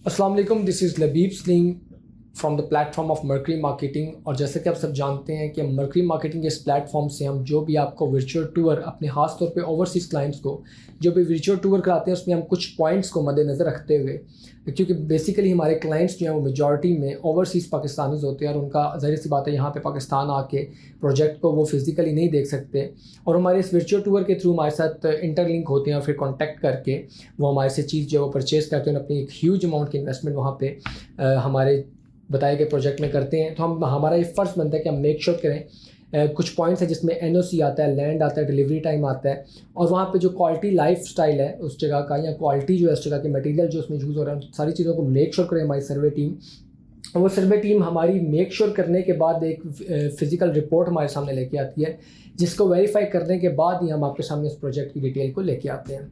अस्सलाम वालेकुम, this is Labib Saleem from the platform of Mercury Marketing. और जैसे कि आप सब जानते हैं कि मर्करी मार्केटिंग के इस प्लेटफॉर्म से हम जो भी आपको वर्चुअल टूर अपने ख़ास तौर पे ओवरसीज़ क्लाइंट्स को जो भी वर्चुअल टूर कराते हैं उसमें हम कुछ पॉइंट्स को मद्देनज़र रखते हुए, क्योंकि बेसिकली हमारे क्लाइंट्स जो हैं वो मेजॉरिटी में ओवरसीज़ पाकिस्तानीज़ होते हैं और उनका ज़ाहिर सी बात है यहाँ पे पाकिस्तान आके प्रोजेक्ट को वो फिज़िकली नहीं देख सकते और हमारे इस वर्चुअल टूर के थ्रू हमारे साथ इंटरलिंक होते हैं और फिर कॉन्टैक्ट करके वो हमारे से चीज़ जो है वो परचेज़ करते हैं, अपनी एक ह्यूज अमाउंट की इन्वेस्टमेंट वहाँ पे हमारे बताए गए प्रोजेक्ट में करते हैं। तो हम हमारा ये फ़र्ज़ बनता है कि हम मेक श्योर करें कुछ पॉइंट्स हैं जिसमें एनओसी आता है, लैंड आता है, डिलीवरी टाइम आता है और वहाँ पे जो क्वालिटी लाइफ स्टाइल है उस जगह का या क्वालिटी जो है उस जगह के मटेरियल जो उसमें यूज़ हो रहा है सारी चीज़ों को मेक श्योर करें हमारी सर्वे टीम। और वो सर्वे टीम हमारी मेक श्योर करने के बाद एक फ़िज़िकल रिपोर्ट हमारे सामने लेके आती है, जिसको वेरीफाई करने के बाद ही हम आपके सामने उस प्रोजेक्ट की डिटेल को लेके आते हैं।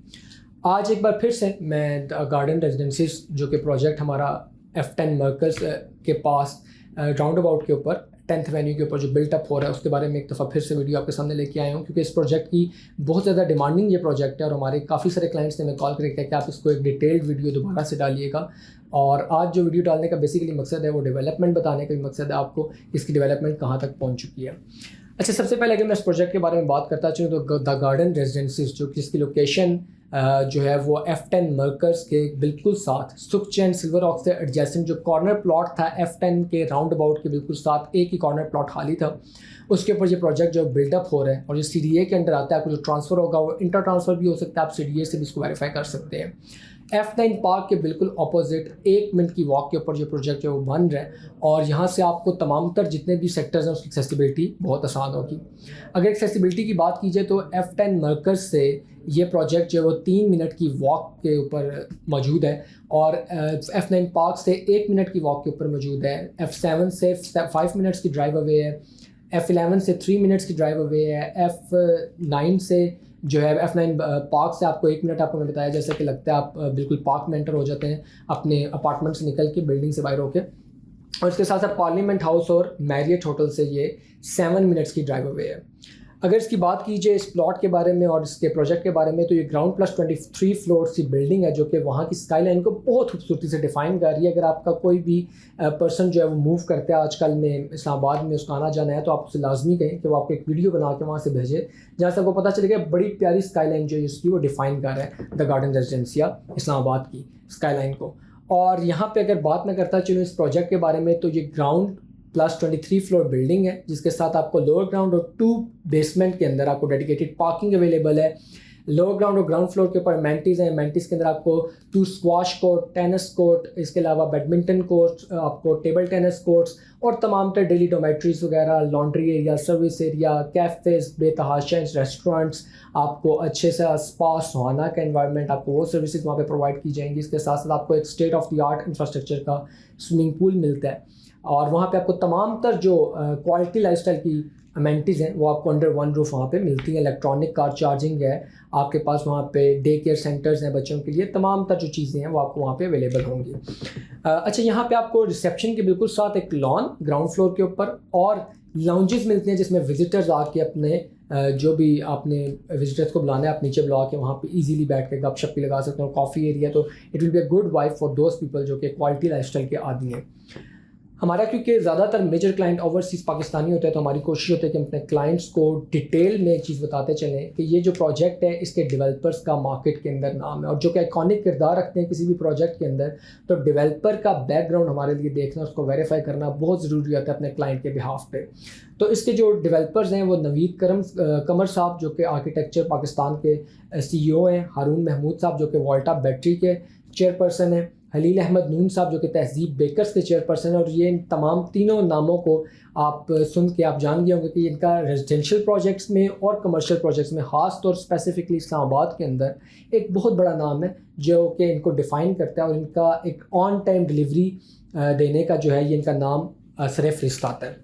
आज एक बार फिर से मैं गार्डन रेजिडेंसीज जो कि प्रोजेक्ट हमारा F10 मर्कज़ के पास राउंड अबाउट के ऊपर 10th एवेन्यू के ऊपर जो बिल्टअप हो रहा है उसके बारे में एक दफ़ा फिर से वीडियो आपके सामने लेके आया हूँ, क्योंकि इस प्रोजेक्ट की बहुत ज़्यादा डिमांडिंग ये प्रोजेक्ट है और हमारे काफ़ी सारे क्लाइंट्स ने हमें कॉल करके कहा कि आप इसको एक डिटेल्ड वीडियो दोबारा से डालिएगा। और आज जो वीडियो डालने का बेसिकली मकसद है वो डेवलपमेंट बताने का भी मकसद है आपको, इसकी डेवलपमेंट कहाँ तक पहुँच चुकी है। अच्छा, सबसे पहले अगर मैं इस प्रोजेक्ट के बारे में बात करता चलूँ तो द गार्डन रेजिडेंसीज जो कि इसकी लोकेशन जो है वो F10 मर्कज़ के बिल्कुल साथ सुखचैन सिल्वर ऑक से एडजेसेंट जो कॉर्नर प्लॉट था F10 के राउंड अबाउट के बिल्कुल साथ एक ही कॉर्नर प्लॉट खाली था, उसके ऊपर ये प्रोजेक्ट जो बिल्डअप हो रहा है और जो CDA के अंडर आता है, आपको जो ट्रांसफ़र होगा वो इंटर ट्रांसफ़र भी हो सकता है, आप CDA से भी इसको वेरीफाई कर सकते हैं। F9 पार्क के बिल्कुल अपोजिट 1 मिनट की वॉक के ऊपर जो प्रोजेक्ट है वो बन रहा है और यहाँ से आपको तमाम तर जितने भी सेक्टर्स हैं उसकी एक्सेसिबिलिटी बहुत आसान होगी। अगर एक्सेसिबिलिटी की बात की जाए तो F10 मर्कज़ से ये प्रोजेक्ट जो है वो 3 मिनट की वॉक के ऊपर मौजूद है और F9 पार्क से 1 मिनट की वॉक के ऊपर मौजूद है। F7 से 5 मिनट्स की ड्राइव अवे है, F11 से 3 मिनट्स की ड्राइव अवे है, F9 से जो है F9 पार्क से आपको 1 मिनट आपको मैं बताया जैसे कि लगता है आप बिल्कुल पार्क में एंटर हो जाते हैं अपने अपार्टमेंट से निकल के, बिल्डिंग से बाहर होके। और इसके साथ साथ पार्लियामेंट हाउस और मैरियट होटल से ये 7 मिनट्स की ड्राइव अवे है। अगर इसकी बात की जाए इस प्लॉट के बारे में और इसके प्रोजेक्ट के बारे में तो ये ग्राउंड प्लस 23 फ्लोर्स की बिल्डिंग है जो कि वहाँ की स्काईलाइन को बहुत खूबसूरती से डिफ़ाइन कर रही है। अगर आपका कोई भी पर्सन जो है वो मूव करता है आजकल में इस्लामाबाद में, उसका आना जाना है, तो आप उससे लाजमी कहें कि वो आपको एक वीडियो बना के वहाँ से भेजे जहाँ से आपको पता चलेगा बड़ी प्यारी स्काईलाइन जो है इसकी वो डिफ़ाइन कर रहा है द गार्डन रेजिडेंसिया इस्लामाबाद की स्काईलाइन को। और यहाँ पे अगर बात मैं करता चलूँ इस प्रोजेक्ट के बारे में तो ये ग्राउंड प्लस 23 फ्लोर बिल्डिंग है जिसके साथ आपको लोअर ग्राउंड और 2 बेसमेंट के अंदर आपको डेडिकेटेड पार्किंग अवेलेबल है। लोअर ग्राउंड और ग्राउंड फ्लोर के ऊपर एमेनिटीज़ हैं, एमेनिटीज़ के अंदर आपको 2 स्क्वाश कोर्ट, टेनिस कोर्ट, इसके अलावा बैडमिंटन कोर्ट, आपको टेबल टेनिस कोर्ट्स और तमाम तर डेली डोमेट्रीज वगैरह, laundry area, service area, cafes, बेतहाशा रेस्टोरेंट्स, आपको अच्छे से स्पा सुहाना का एनवायरनमेंट, आपको वो सर्विसेज वहाँ पे प्रोवाइड की जाएंगी। इसके साथ साथ आपको एक state of the art infrastructure का स्विमिंग पूल मिलता है और वहाँ पे आपको तमाम तर जो क्वालिटी लाइफस्टाइल की अमेनिटीज़ हैं वो आपको अंडर वन रूफ वहाँ पे मिलती हैं। इलेक्ट्रॉनिक कार चार्जिंग है आपके पास, वहाँ पे डे केयर सेंटर्स हैं बच्चों के लिए, तमाम तर जो चीज़ें हैं वो आपको वहाँ पे अवेलेबल होंगी। अच्छा, यहाँ पे आपको रिसेप्शन के बिल्कुल साथ एक लॉन ग्राउंड फ्लोर के ऊपर और लाउंजेस मिलते हैं जिसमें विजिटर्स आके अपने जो भी आपने विजिटर्स को बुलाना है आप नीचे बुला के वहाँ पे इजीली बैठ के गपशप भी लगा सकते हो। कॉफ़ी एरिया, तो it will be a good vibe for those people जो कि क्वालिटी लाइफस्टाइल के आदी हैं। हमारा क्योंकि ज़्यादातर मेजर क्लाइंट ओवरसीज़ पाकिस्तानी होते हैं तो हमारी कोशिश होती है कि हम अपने क्लाइंट्स को डिटेल में एक चीज़ बताते चलें कि ये जो प्रोजेक्ट है इसके डेवलपर्स का मार्केट के अंदर नाम है और जो कि आइकॉनिक किरदार रखते हैं किसी भी प्रोजेक्ट के अंदर, तो डेवलपर का बैकग्राउंड हमारे लिए देखना, उसको वेरीफाई करना बहुत ज़रूरी होता है अपने क्लाइंट के बिहाफ पे। तो इसके जो डेवलपर्स हैं वो नवीद कमर साहब जो कि आर्किटेक्चर पाकिस्तान के CEO हैं, हारून महमूद साहब जो कि वोल्टा बैटरी के चेयरपर्सन हैं, हलील अहमद नून साहब जो कि तहजीब बेकर्स के चेयरपर्सन है। और ये इन तमाम तीनों नामों को आप सुन के आप जान गए होंगे कि इनका रेजिडेंशियल प्रोजेक्ट्स में और कमर्शियल प्रोजेक्ट्स में ख़ास तौर स्पेसिफिकली इस्लामाबाद के अंदर एक बहुत बड़ा नाम है जो कि इनको डिफ़ाइन करता है और इनका एक ऑन टाइम डिलीवरी देने का जो है ये इनका नाम सरे फहरिस्त आता है।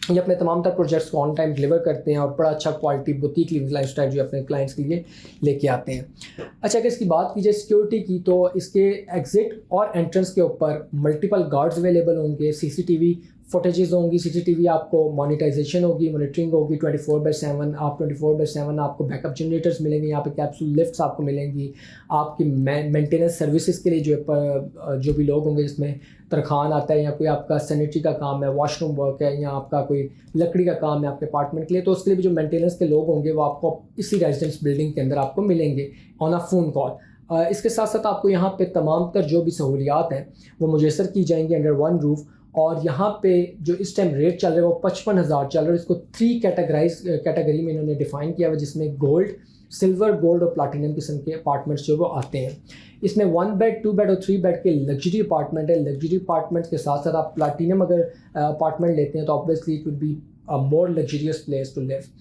ये अपने तमाम तर प्रोजेक्ट्स को ऑन टाइम डिलीवर करते हैं और बड़ा अच्छा क्वालिटी बुटीक लिविंग लाइफस्टाइल जो अपने क्लाइंट्स के लिए लेके आते हैं। अच्छा, अगर इसकी बात की जाए सिक्योरिटी की तो इसके एग्ज़िट और एंट्रेंस के ऊपर मल्टीपल गार्ड्स अवेलेबल होंगे, CCTV फुटेजेस होंगी, सीसीटीवी, आपको मोनेटाइजेशन होगी, मॉनिटरिंग होगी 24/7। आप 24/7 आपको बैकअप जनरेटर्स मिलेंगे, यहाँ पे कैप्सूल लिफ्ट्स आपको मिलेंगी, आपकी मेंटेनेंस सर्विसेज के लिए जो भी लोग होंगे, जिसमें तरखान आता है या कोई आपका सैनिटरी का काम है, वॉशरूम वर्क है, या आपका कोई लकड़ी का काम है आपके अपार्टमेंट के लिए, तो उसके लिए भी जो मेंटेनेंस के लोग होंगे वो आपको इसी रेजिडेंस बिल्डिंग के अंदर आपको मिलेंगे ऑन अ फ़ोन कॉल। इसके साथ साथ आपको यहाँ पे तमाम तर जो भी सहूलियात हैं वो मुयसर की जाएंगी अंडर वन रूफ़। और यहाँ पे जो इस टाइम रेट चल रहा है वो 55,000 चल रहा है। इसको 3 कैटेगरी में इन्होंने डिफ़ाइन किया हुआ, जिसमें गोल्ड, सिल्वर, गोल्ड और प्लाटिनम किस्म के अपार्टमेंट्स जो वो आते हैं। इसमें 1 बेड, 2 बेड और 3 बेड के लग्जरी अपार्टमेंट है। लग्जरी अपार्टमेंट्स के साथ साथ आप प्लाटिनम अगर अपार्टमेंट लेते हैं तो obviously it would be a more luxurious place to live.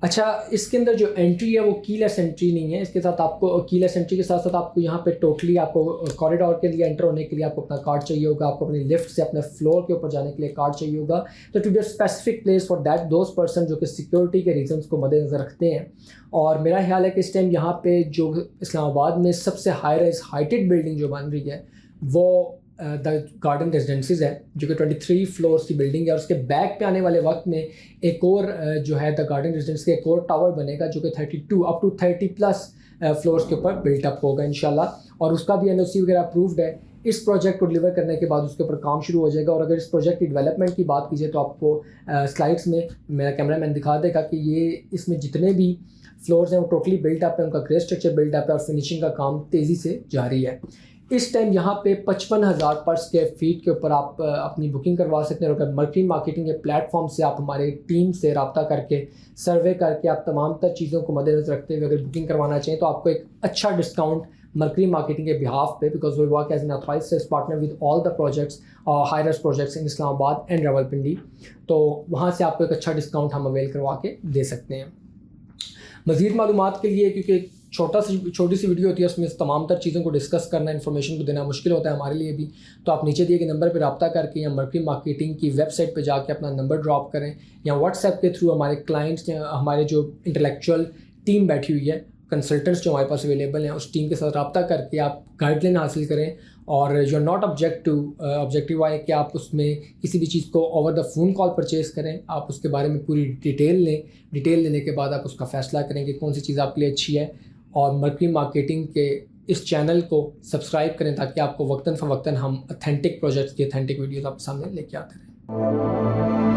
अच्छा, इसके अंदर जो एंट्री है वो कीलेस एंट्री नहीं है। इसके साथ आपको कीलेस एंट्री के साथ साथ आपको यहाँ पे टोटली आपको कॉरिडोर के लिए एंटर होने के लिए आपको अपना कार्ड चाहिए होगा, आपको अपनी लिफ्ट से अपने फ्लोर के ऊपर जाने के लिए कार्ड चाहिए होगा। तो to be a specific place for that those person जो कि सिक्योरिटी के रीजंस को मद्देनज़र रखते हैं। और मेरा ख्याल है कि इस टाइम यहाँ पे जो इस्लामाबाद में सबसे हाई राइज हाइटेड बिल्डिंग जो बन रही है वो द गार्डन रेजिडेंसीज है, जो कि 23 फ्लोर्स की बिल्डिंग है। और उसके बैक पे आने वाले वक्त में एक और जो है द गार्डन रेजिडेंस के एक और टावर बनेगा जो कि 32 अप टू 30+ फ्लोर्स के ऊपर बिल्टअप होगा इंशाल्लाह। और उसका भी एनओसी वगैरह अप्रूव्ड है। इस प्रोजेक्ट को डिलीवर करने के बाद उसके ऊपर काम शुरू हो जाएगा। और अगर इस प्रोजेक्ट की डेवलपमेंट की बात कीजिए तो आपको स्लाइड्स में मेरा कैमरामैन दिखा देगा कि ये इसमें जितने भी फ्लोर्स हैं वो टोटली बिल्टअप है, उनका ग्रे स्ट्रक्चर बिल्टअप है और फिनिशिंग का काम तेज़ी से जारी है। इस टाइम यहाँ पे 55,000 पर स्क्वायर फीट के ऊपर आप अपनी बुकिंग करवा सकते हैं। और अगर मर्क्री मार्केटिंग के प्लेटफॉर्म से आप हमारे टीम से रब्ता करके सर्वे करके आप तमाम तर चीज़ों को मद्देनज़र रखते हुए अगर बुकिंग करवाना चाहें तो आपको एक अच्छा डिस्काउंट मर्क्री मार्केटिंग के बिहाफ पे, because we work as an authorised sales partner with all the projects high rise projects in Islamabad and Rawalpindi, तो वहाँ से आपको एक अच्छा डिस्काउंट हम अवेल करवा के दे सकते हैं। मज़ीद मालूमात के लिए, क्योंकि छोटी सी वीडियो होती है उसमें तमाम तर चीज़ों को डिस्कस करना, इन्फॉर्मेशन को देना मुश्किल होता है हमारे लिए भी, तो आप नीचे दिए गए नंबर पर रब्ता करके या मर्क्री मार्केटिंग की वेबसाइट पर जाके अपना नंबर ड्रॉप करें, या व्हाट्सएप के थ्रू हमारे क्लाइंट्स या हमारे जो इंटेलेक्चुअल टीम बैठी हुई है, कंसल्टेंट्स जो हमारे पास अवेलेबल हैं, उस टीम के साथ रब्ता करके आप गाइडलाइन हासिल करें। और यू आर नॉट ऑब्जेक्टिव है कि आप उसमें किसी भी चीज़ को over the phone call purchase करें। आप उसके बारे में पूरी डिटेल लें, डिटेल लेने के बाद आप उसका फ़ैसला करें कि कौन सी चीज़ आपके लिए अच्छी है। और मर्क्री मार्केटिंग के इस चैनल को सब्सक्राइब करें ताकि आपको वक्तन फ़वक्तन हम ऑथेंटिक प्रोजेक्ट्स की ऑथेंटिक वीडियोज़ आपके सामने लेके आते रहें।